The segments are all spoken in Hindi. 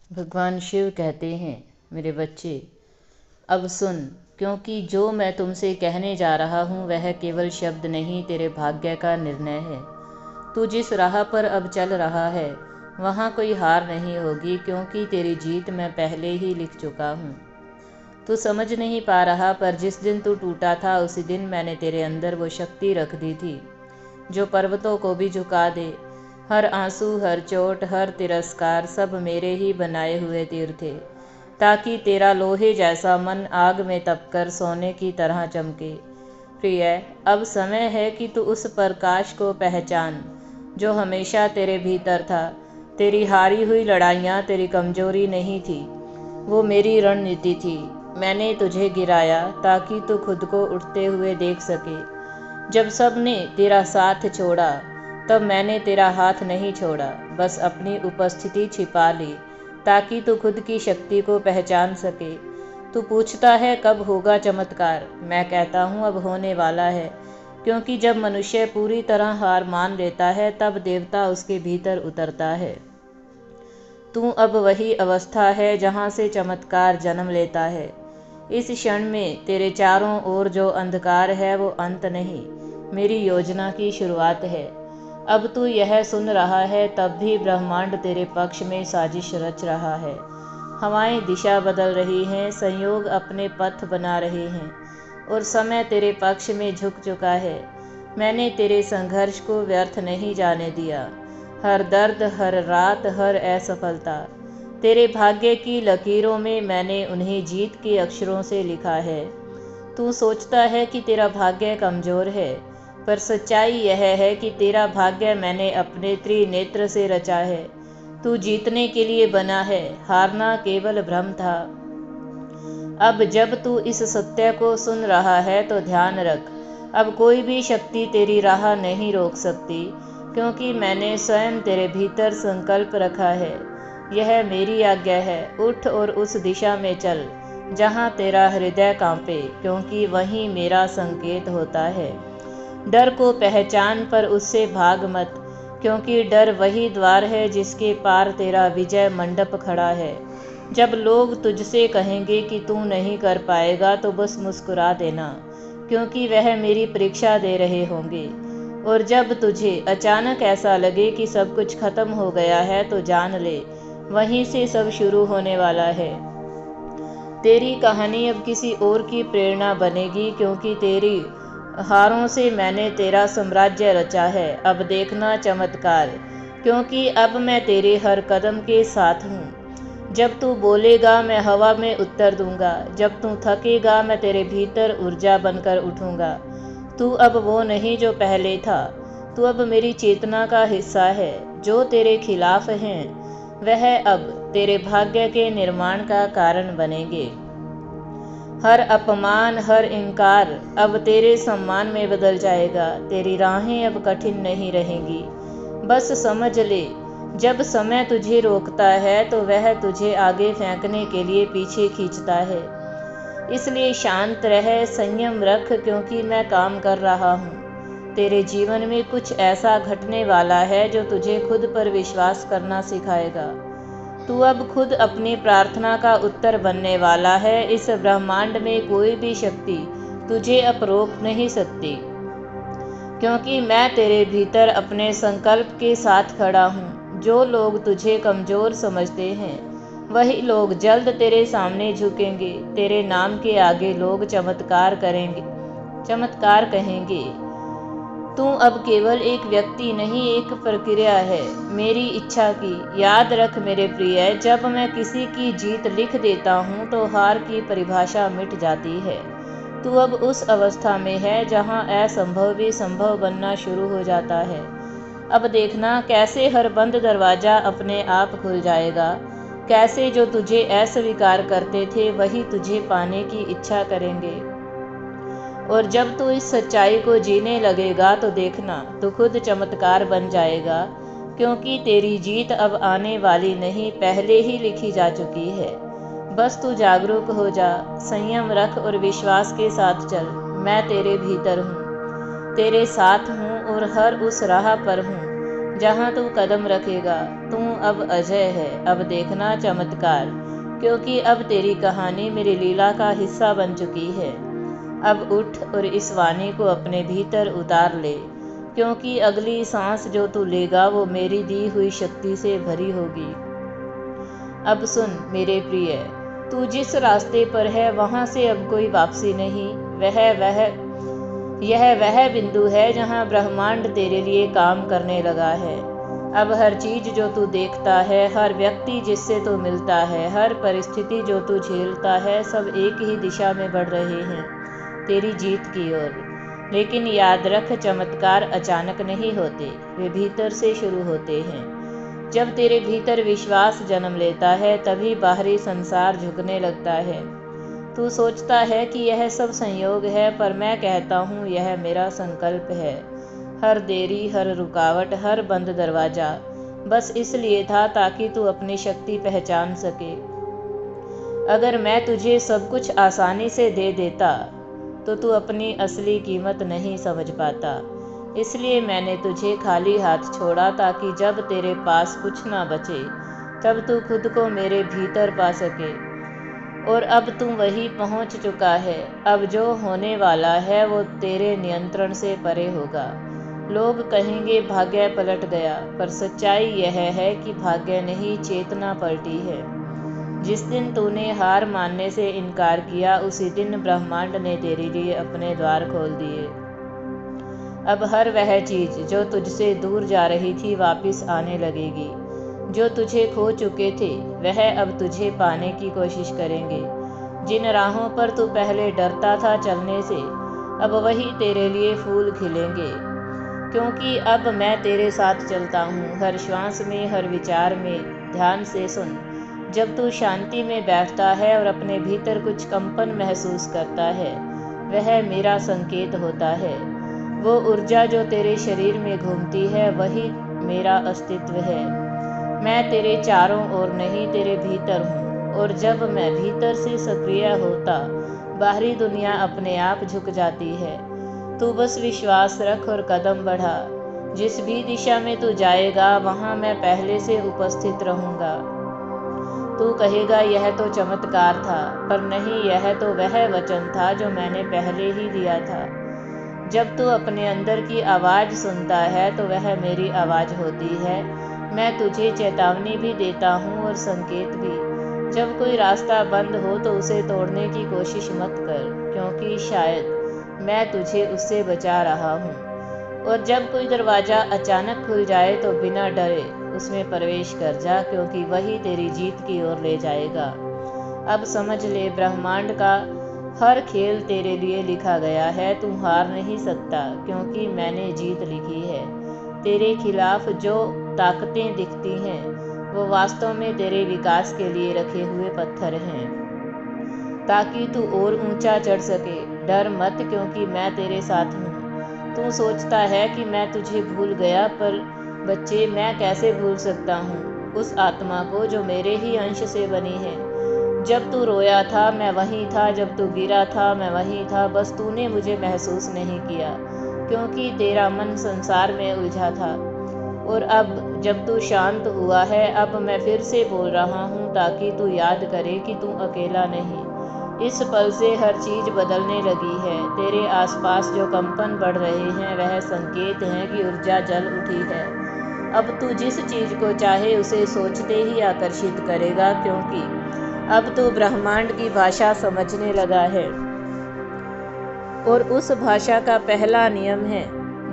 भगवान शिव कहते हैं, मेरे बच्चे अब सुन, क्योंकि जो मैं तुमसे कहने जा रहा हूँ वह केवल शब्द नहीं, तेरे भाग्य का निर्णय है। तू जिस राह पर अब चल रहा है वहाँ कोई हार नहीं होगी, क्योंकि तेरी जीत मैं पहले ही लिख चुका हूँ। तू समझ नहीं पा रहा, पर जिस दिन तू टूटा था उसी दिन मैंने तेरे अंदर वो शक्ति रख दी थी जो पर्वतों को भी झुका दे। हर आंसू, हर चोट, हर तिरस्कार सब मेरे ही बनाए हुए तीर थे, ताकि तेरा लोहे जैसा मन आग में तपकर सोने की तरह चमके। प्रिय, अब समय है कि तू उस प्रकाश को पहचान जो हमेशा तेरे भीतर था। तेरी हारी हुई लड़ाइयाँ तेरी कमजोरी नहीं थी, वो मेरी रणनीति थी। मैंने तुझे गिराया ताकि तू खुद को उठते हुए देख सके। जब सब ने तेरा साथ छोड़ा तब मैंने तेरा हाथ नहीं छोड़ा, बस अपनी उपस्थिति छिपा ली ताकि तू खुद की शक्ति को पहचान सके। तू पूछता है कब होगा चमत्कार, मैं कहता हूँ अब होने वाला है, क्योंकि जब मनुष्य पूरी तरह हार मान लेता है तब देवता उसके भीतर उतरता है। तू अब वही अवस्था है जहाँ से चमत्कार जन्म लेता है। इस क्षण में तेरे चारों ओर जो अंधकार है वो अंत नहीं, मेरी योजना की शुरुआत है। अब तू यह सुन रहा है तब भी ब्रह्मांड तेरे पक्ष में साजिश रच रहा है। हवाएं दिशा बदल रही हैं, संयोग अपने पथ बना रहे हैं और समय तेरे पक्ष में झुक चुका है। मैंने तेरे संघर्ष को व्यर्थ नहीं जाने दिया। हर दर्द, हर रात, हर असफलता तेरे भाग्य की लकीरों में मैंने उन्हें जीत के अक्षरों से लिखा है। तू सोचता है कि तेरा भाग्य कमज़ोर है, पर सच्चाई यह है कि तेरा भाग्य मैंने अपने त्रिनेत्र से रचा है। तू जीतने के लिए बना है, हारना केवल भ्रम था। अब जब तू इस सत्य को सुन रहा है तो ध्यान रख, अब कोई भी शक्ति तेरी राह नहीं रोक सकती, क्योंकि मैंने स्वयं तेरे भीतर संकल्प रखा है। यह मेरी आज्ञा है, उठ और उस दिशा में चल जहाँ तेरा हृदय कांपे, क्योंकि वहीं मेरा संकेत होता है। डर को पहचान पर उससे भाग मत, क्योंकि डर वही द्वार है जिसके पार तेरा विजय मंडप खड़ा है। जब लोग तुझसे कहेंगे कि तू नहीं कर पाएगा तो बस मुस्कुरा देना, क्योंकि वह मेरी परीक्षा दे रहे होंगे। और जब तुझे अचानक ऐसा लगे कि सब कुछ खत्म हो गया है तो जान ले, वहीं से सब शुरू होने वाला है। तेरी कहानी अब किसी और की प्रेरणा बनेगी, क्योंकि तेरी हारों से मैंने तेरा साम्राज्य रचा है। अब देखना चमत्कार, क्योंकि अब मैं तेरे हर कदम के साथ हूँ। जब तू बोलेगा मैं हवा में उत्तर दूंगा, जब तू थकेगा मैं तेरे भीतर ऊर्जा बनकर उठूंगा। तू अब वो नहीं जो पहले था, तू अब मेरी चेतना का हिस्सा है। जो तेरे खिलाफ हैं वह अब तेरे भाग्य के निर्माण का कारण बनेंगे। हर अपमान, हर इनकार अब तेरे सम्मान में बदल जाएगा। तेरी राहें अब कठिन नहीं रहेंगी। बस समझ ले, जब समय तुझे रोकता है तो वह तुझे आगे फेंकने के लिए पीछे खींचता है। इसलिए शांत रह, संयम रख, क्योंकि मैं काम कर रहा हूँ। तेरे जीवन में कुछ ऐसा घटने वाला है जो तुझे खुद पर विश्वास करना सिखाएगा। तू अब खुद अपनी प्रार्थना का उत्तर बनने वाला है। इस ब्रह्मांड में कोई भी शक्ति तुझे अब रोक नहीं सकती, क्योंकि मैं तेरे भीतर अपने संकल्प के साथ खड़ा हूँ। जो लोग तुझे कमज़ोर समझते हैं वही लोग जल्द तेरे सामने झुकेंगे। तेरे नाम के आगे लोग चमत्कार करेंगे, चमत्कार कहेंगे। तू अब केवल एक व्यक्ति नहीं, एक प्रक्रिया है मेरी इच्छा की। याद रख मेरे प्रिय, जब मैं किसी की जीत लिख देता हूँ तो हार की परिभाषा मिट जाती है। तू अब उस अवस्था में है जहाँ असंभव भी संभव बनना शुरू हो जाता है। अब देखना कैसे हर बंद दरवाज़ा अपने आप खुल जाएगा, कैसे जो तुझे अस्वीकार करते थे वही तुझे पाने की इच्छा करेंगे। और जब तू इस सच्चाई को जीने लगेगा तो देखना तू खुद चमत्कार बन जाएगा, क्योंकि तेरी जीत अब आने वाली नहीं, पहले ही लिखी जा चुकी है। बस तू जागरूक हो जा, संयम रख और विश्वास के साथ चल। मैं तेरे भीतर हूँ, तेरे साथ हूँ और हर उस राह पर हूँ जहाँ तू कदम रखेगा। तू अब अजय है, अब देखना चमत्कार, क्योंकि अब तेरी कहानी मेरी लीला का हिस्सा बन चुकी है। अब उठ और इस वाणी को अपने भीतर उतार ले, क्योंकि अगली सांस जो तू लेगा वो मेरी दी हुई शक्ति से भरी होगी। अब सुन मेरे प्रिय, तू जिस रास्ते पर है वहाँ से अब कोई वापसी नहीं। यह वह बिंदु है जहाँ ब्रह्मांड तेरे लिए काम करने लगा है। अब हर चीज जो तू देखता है, हर व्यक्ति जिससे तू मिलता है, हर परिस्थिति जो तू झेलता है, सब एक ही दिशा में बढ़ रहे हैं, तेरी जीत की ओर। लेकिन याद रख, चमत्कार अचानक नहीं होते, वे भीतर से शुरू होते हैं। जब तेरे भीतर विश्वास जन्म लेता है, तभी बाहरी संसार झुकने लगता है। तू सोचता है कि यह सब संयोग है, पर मैं कहता हूँ यह मेरा संकल्प है। हर देरी, हर रुकावट, हर बंद दरवाजा बस इसलिए था ताकि तू अपनी शक्ति पहचान सके। अगर मैं तुझे सब कुछ आसानी से दे देता तो तू अपनी असली कीमत नहीं समझ पाता। इसलिए मैंने तुझे खाली हाथ छोड़ा, ताकि जब तेरे पास कुछ ना बचे तब तू खुद को मेरे भीतर पा सके। और अब तू वहीं पहुंच चुका है। अब जो होने वाला है वो तेरे नियंत्रण से परे होगा। लोग कहेंगे भाग्य पलट गया, पर सच्चाई यह है कि भाग्य नहीं, चेतना पलटी है। जिस दिन तूने हार मानने से इनकार किया, उसी दिन ब्रह्मांड ने तेरे लिए अपने द्वार खोल दिए। अब हर वह चीज जो तुझसे दूर जा रही थी वापस आने लगेगी। जो तुझे खो चुके थे वह अब तुझे पाने की कोशिश करेंगे। जिन राहों पर तू पहले डरता था चलने से, अब वही तेरे लिए फूल खिलेंगे, क्योंकि अब मैं तेरे साथ चलता हूँ, हर श्वास में, हर विचार में। ध्यान से सुन, जब तू शांति में बैठता है और अपने भीतर कुछ कंपन महसूस करता है, वह मेरा संकेत होता है। वो ऊर्जा जो तेरे शरीर में घूमती है, वही मेरा अस्तित्व है। मैं तेरे चारों ओर नहीं, तेरे भीतर हूँ, और जब मैं भीतर से सक्रिय होता, बाहरी दुनिया अपने आप झुक जाती है। तू बस विश्वास रख और कदम बढ़ा। जिस भी दिशा में तू जाएगा वहाँ मैं पहले से उपस्थित रहूँगा। तू कहेगा यह तो चमत्कार था, पर नहीं, यह तो वह वचन था जो मैंने पहले ही दिया था। जब तू अपने अंदर की आवाज़ सुनता है तो वह मेरी आवाज़ होती है। मैं तुझे चेतावनी भी देता हूँ और संकेत भी। जब कोई रास्ता बंद हो तो उसे तोड़ने की कोशिश मत कर, क्योंकि शायद मैं तुझे उससे बचा रहा हूँ। और जब कोई दरवाज़ा अचानक खुल जाए तो बिना डरे उसमें प्रवेश कर जा, क्योंकि वही तेरी जीत की ओर ले जाएगा। अब समझ ले, ब्रह्मांड का हर खेल तेरे लिए लिखा गया है। तू हार नहीं सकता, क्योंकि मैंने जीत लिखी है। तेरे खिलाफ जो ताकतें दिखती हैं वो वास्तव में तेरे विकास के लिए रखे हुए पत्थर हैं, ताकि तू और ऊंचा चढ़ सके। डर मत, क्योंकि मैं तेरे साथ हूँ। तू सोचता है कि मैं तुझे भूल गया, पर बच्चे, मैं कैसे भूल सकता हूँ उस आत्मा को जो मेरे ही अंश से बनी है। जब तू रोया था मैं वहीं था, जब तू गिरा था मैं वहीं था, बस तूने मुझे महसूस नहीं किया, क्योंकि तेरा मन संसार में उलझा था। और अब जब तू शांत हुआ है, अब मैं फिर से बोल रहा हूँ, ताकि तू याद करे कि तू अकेला नहीं। इस पल से हर चीज़ बदलने लगी है। तेरे आसपास जो कंपन बढ़ रहे हैं वह संकेत हैं कि ऊर्जा जल उठी है। अब तू जिस चीज़ को चाहे उसे सोचते ही आकर्षित करेगा, क्योंकि अब तू ब्रह्मांड की भाषा समझने लगा है। और उस भाषा का पहला नियम है,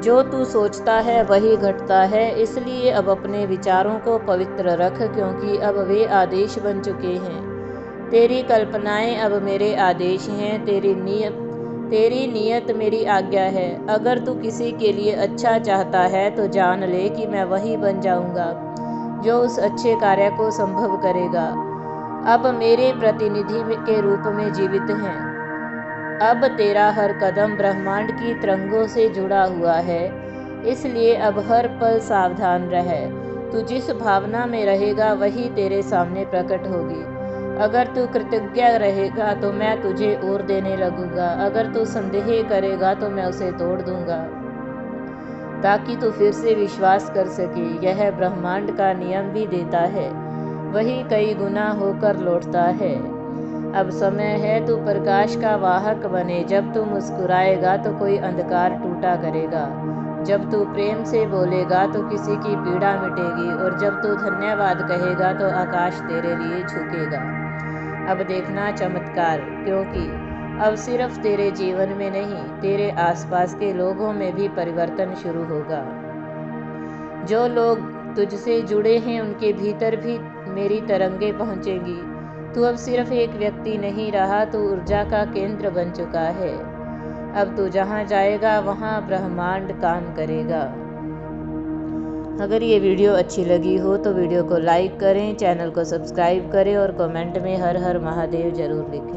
जो तू सोचता है वही घटता है। इसलिए अब अपने विचारों को पवित्र रख, क्योंकि अब वे आदेश बन चुके हैं। तेरी कल्पनाएं अब मेरे आदेश हैं, तेरी नीयत मेरी आज्ञा है। अगर तू किसी के लिए अच्छा चाहता है तो जान ले कि मैं वही बन जाऊंगा जो उस अच्छे कार्य को संभव करेगा। अब मेरे प्रतिनिधि के रूप में जीवित हैं। अब तेरा हर कदम ब्रह्मांड की तरंगों से जुड़ा हुआ है, इसलिए अब हर पल सावधान रह। तू जिस भावना में रहेगा वही तेरे सामने प्रकट होगी। अगर तू कृतज्ञ रहेगा तो मैं तुझे और देने लगूंगा, अगर तू संदेह करेगा तो मैं उसे तोड़ दूंगा। ताकि तू फिर से विश्वास कर सके। यह ब्रह्मांड का नियम भी देता है, वही कई गुना होकर लौटता है। अब समय है तू प्रकाश का वाहक बने। जब तू मुस्कुराएगा तो कोई अंधकार टूटा करेगा। जब तू प्रेम से बोलेगा तो किसी की पीड़ा मिटेगी, और जब तू धन्यवाद कहेगा तो आकाश तेरे लिए झुकेगा। अब देखना चमत्कार, क्योंकि अब सिर्फ तेरे जीवन में नहीं, तेरे आसपास के लोगों में भी परिवर्तन शुरू होगा। जो लोग तुझसे जुड़े हैं उनके भीतर भी मेरी तरंगें पहुंचेंगी। तू अब सिर्फ एक व्यक्ति नहीं रहा, तू ऊर्जा का केंद्र बन चुका है। अब तू जहाँ जाएगा वहाँ ब्रह्मांड काम करेगा। अगर ये वीडियो अच्छी लगी हो तो वीडियो को लाइक करें, चैनल को सब्सक्राइब करें और कमेंट में हर हर महादेव जरूर लिखें।